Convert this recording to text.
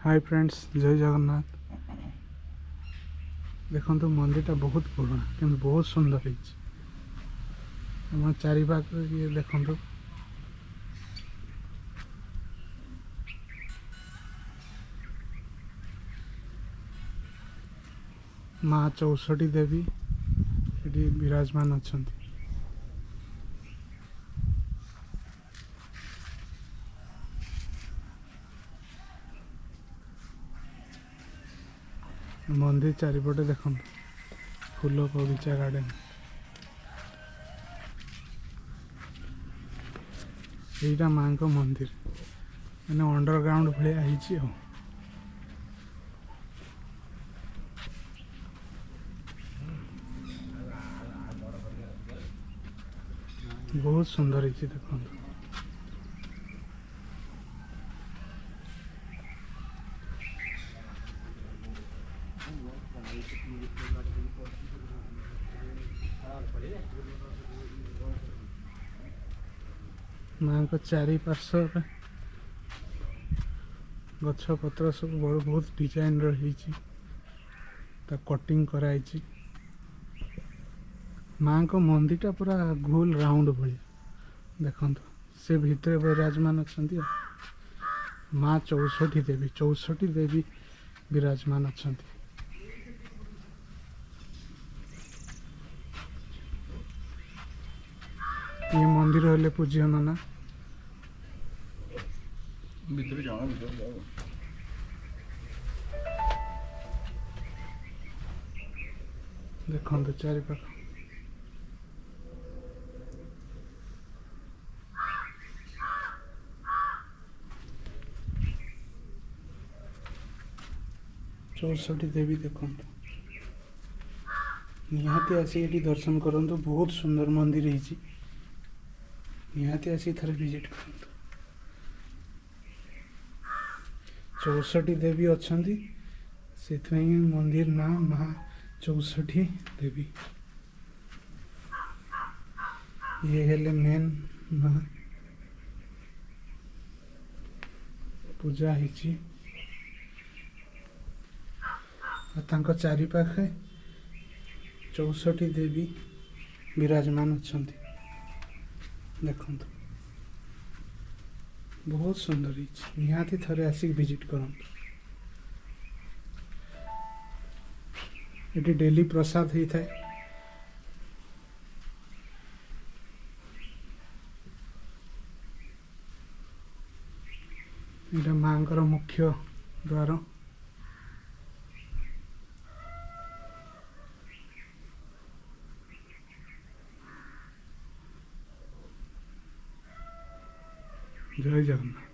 Hi friends, जय जगन्नाथ। देखो मंदिरटा बहुत पुराना कि बहुत सुंदर है। चारि पाख ये देखो माँ 64 देवी ये विराजमान अच्छा। मंदिर चारिपटे देखो फूल बगीचा गार्डन। यहीटा माँ को मंदिर मैंने अंडरग्राउंड भाया बहुत सुंदर है देखो। माँ को चारि पार्श्व गछ पत्र सब बहुत डिजाइन रही कटिंग कराई। माँ को मंदिरटा पूरा गोल राउंड भाई देखो से भितर विराजमान अच्छा। माँ 64 देवी विराजमान अच्छा। ये मंदिर हेले पूज्य नाना देखो चारि पाख चौसठी देवी देखो निहाती आसी दर्शन करंतु। बहुत सुंदर मंदिर है। निहाती आसी थरे विजिट करंतु। 64 देवी अच्छा से मंदिर ना माँ 64 देवी। ये हेले मेन माँ पूजा ही चारि पाखे 64 देवी विराजमान अच्छा। देखो बहुत सुंदर है। निहाती थरे आसिक विजिट करंतु। ये डेली प्रसाद ही थाए। ये माँ मुख्य द्वार। जय जगन्नाथ।